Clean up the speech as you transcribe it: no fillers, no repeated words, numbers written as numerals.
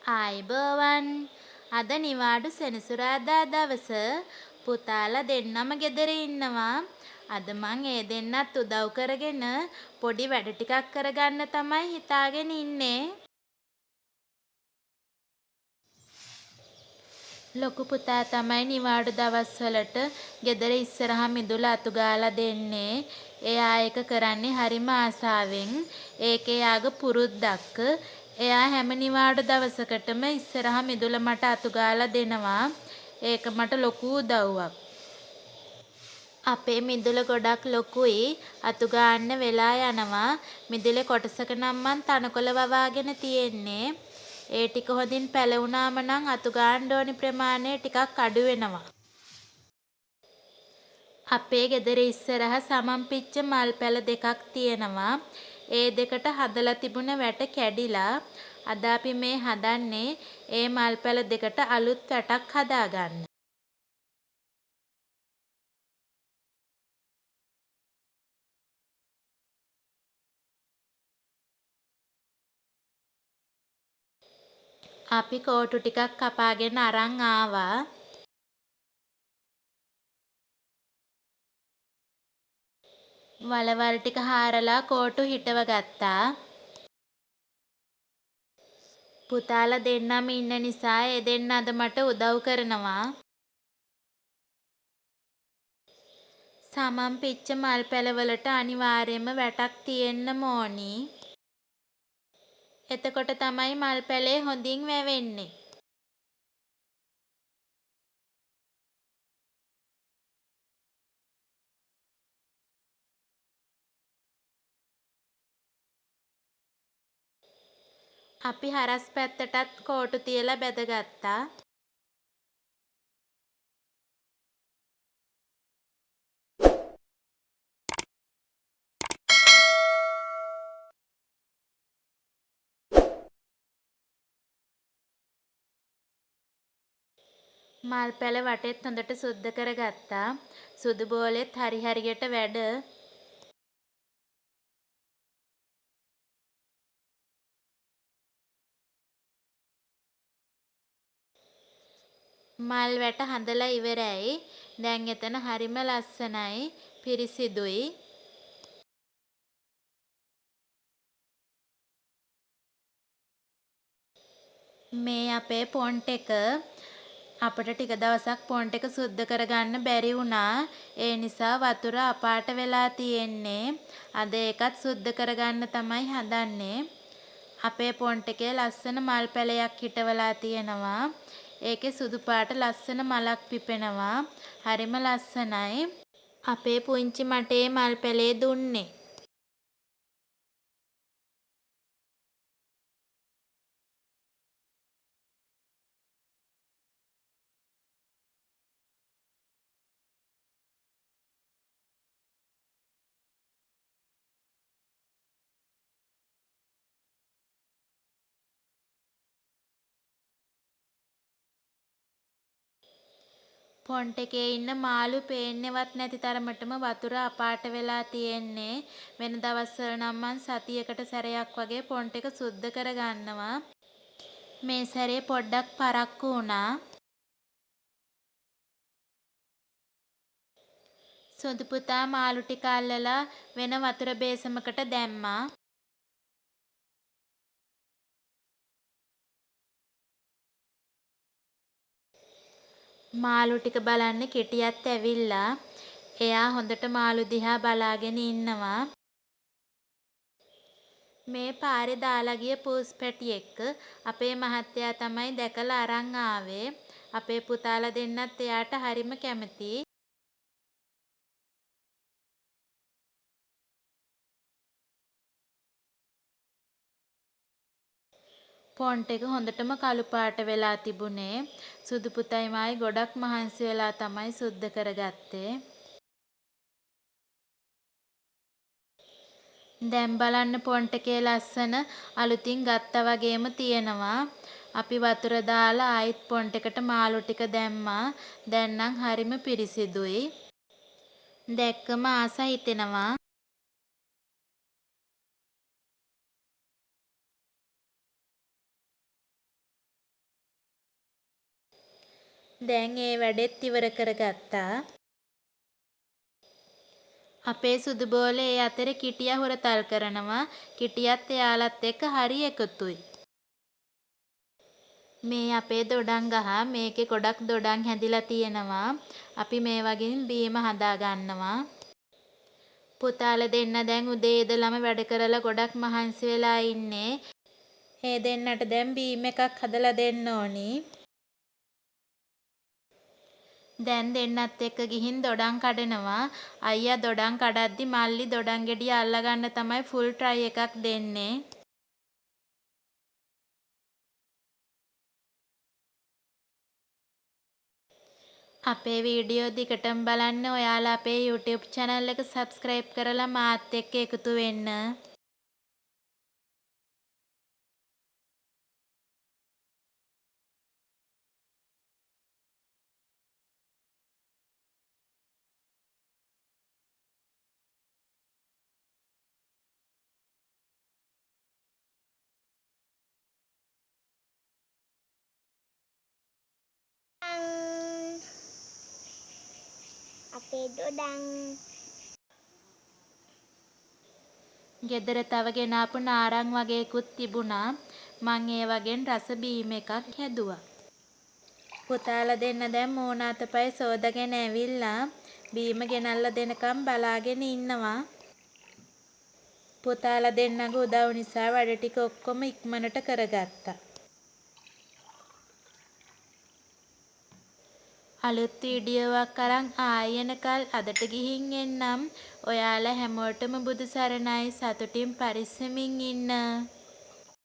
ආයිබෝවන් අද නිවාඩු සෙනසුරාදා දවස පුතාලා දෙන්නම ගෙදර ඉන්නවා. අද මං ඒ දෙන්නත් උදව් කරගෙන පොඩි වැඩ ටිකක් කරගන්න තමයි හිතාගෙන ඉන්නේ. ලොකු පුතා තමයි නිවාඩු දවස්වලට ගෙදර ඉස්සරහා මිදුල අතු ගාලා දෙන්නේ. එයා ඒක කරන්නේ හරිම ආසාවෙන්. ඒක එයාගේ පුරුද්දක්. එයා හැම නිවාඩු දවසකටම ඉස්සරහා මිදුල මට අතු ගාලා දෙනවා. ඒක මට ලොකු උදව්වක්. අපේ මිදුල ගොඩක් ලොකුයි. අතු ගාන්න වෙලා යනවා. මිදුලේ කොටසක නම් මං තණකොළ වවාගෙන තියෙන්නේ. ඒ ටික හොඳින් පැලවුනාම නම් අතු ගාන්න ඕනි ප්‍රමාණය ටිකක් අඩු වෙනවා. අපේ ගෙදර ඉස්සරහ සමන් පිච්ච මල් පැල දෙකක් තියෙනවා. ඒ දෙකට හදලා තිබුණ වැට කැඩිලා. අද අපි මේ හදන්නේ ඒ මල් පැල දෙකට අලුත් වැටක් හදාගන්න. අපි කෝටු ටිකක් කපාගෙන අරන් ආවා. වලවල් ටික හාරලා කෝටු හිටව ගත්තා. පුතාලා දෙන්නම ඉන්න නිසා ඒ දෙන්න අද මට උදව් කරනවා. සමන් පිච්ච මල් පැලවලට අනිවාර්යයෙන්ම වැටක් තියෙන්නම ඕනි. එතකොට තමයි මල් පැලේ හොඳින් වැවෙන්නේ. අපි හරස් පැත්තටත් කෝටු තියලා බැදගත්තා. මල් පැල වටෙත් හොඳට සුද්ද කරගත්තා. සුදු බෝලෙත් හරියට වැඩ. මල් වැට හදලා ඉවරයි. දැන් එතන හරිම ලස්සනයි. පිරිසිදුයි. මේ අපේ පොන්ට් එක. අපිට ටික දවසක් පොන්ට් එක සුද්ද කරගන්න බැරි වුණා. ඒ නිසා වතුර අපාට වෙලා තියෙන්නේ. අද ඒකත් සුද්ද කරගන්න තමයි හදන්නේ. අපේ පොන්ට් එකේ ලස්සන මල් පැලයක් හිටවලා තියෙනවා. ඒකේ සුදු පාට ලස්සන මලක් පිපෙනවා. හරිම ලස්සනයි. අපේ පුංචි මට මල් පැලේ දුන්නේ. පොන්ට් එකේ ඉන්න මාළු පේන්නෙවත් නැති තරමටම වතුර අපාට වෙලා තියෙන්නේ. වෙන දවස්වල නම් මං සතියකට සැරයක් වගේ පොන්ට් එක සුද්ද කරගන්නවා. මේ සැරේ පොඩ්ඩක් පරක්කු වුණා. සුදු පුතා මාළු ටික අල්ලලා වෙන වතුර බේසමකට දැම්මා. මාළු ටික බලන්න කෙටියත් ඇවිල්ලා. එයා හොඳට මාළු දිහා බලාගෙන ඉන්නවා. මේ පාරේ දාලා ගිය පූස් පැටියෙක් අපේ මහත්තයා තමයි දැකලා අරන් ආවේ. අපේ පුතාලා දෙන්නත් එයාට හරිම කැමතියි. පොන්ට් එක හොඳටම කළු පාට වෙලා තිබුණේ. සුදු පුතයි මායි ගොඩක් මහන්සි වෙලා තමයි සුද්ද කරගත්තේ. දැන් බලන්න පොන්ට් එකේ ලස්සන අලුතින් ගත්තා වගේම තියෙනවා. අපි වතුර දාලා ආයිත් පොන්ට් එකට මාළු ටික දැම්මා. දැන් නම් හරිම පිරිසිදුයි. දැක්කම ආස හිතෙනවා. දැන් ඒ වැඩෙත් ඉවර කරගත්තා. අපේ සුදු බෝලේ ඒ අතරේ කිටියා හුරතල් කරනවා. කිටියත් එයාලත් එක්ක හරි එකතුයි. මේ අපේ දොඩම් ගහ. මේකේ ගොඩක් දොඩම් හැදිලා තියෙනවා. අපි මේ වගේ බීම හදා ගන්නවා. පුතාලා දෙන්න දැන් උදේ ඉඳලම වැඩ කරලා ගොඩක් මහන්සි වෙලා ඉන්නේ. ඒ දෙන්නට දැන් බීම් එකක් හදලා දෙන්න ඕනි. දැන් දෙන්නත් එක්ක ගිහින් දොඩම් කඩනවා. අයියා දොඩම් කඩද්දි මල්ලි දොඩම් ගෙඩිය අල්ලගන්න තමයි ෆුල් ට්‍රයි එකක් දෙන්නේ. අපේ වීඩියෝ දිගටම බලන්න. ඔයාලා අපේ YouTube channel එක subscribe කරලා මාත් එක්ක එකතු වෙන්න. අපේ දොඩම් ගෙදර තව ගෙනාපු නාරං වගේකුත් තිබුණා. මං ඒ වගෙන් රස බීම එකක් හැදුවා. පුතාලා දෙන්න දැන් මූණ අතපය සෝදගෙන ඇවිල්ලා බීම ගෙනල්ලා දෙනකම් බලාගෙන ඉන්නවා. පුතාලා දෙන්නගේ උදව් නිසා වැඩ ටික ඔක්කොම ඉක්මනට කරගත්තා. අලුත් වීඩියෝවක් අරන් ආයි එනකල් අදට ගිහින් එන්නම්. ඔයාලා හැමෝටම බුදු සරණයි. සතුටින් පරිස්සමින් ඉන්න.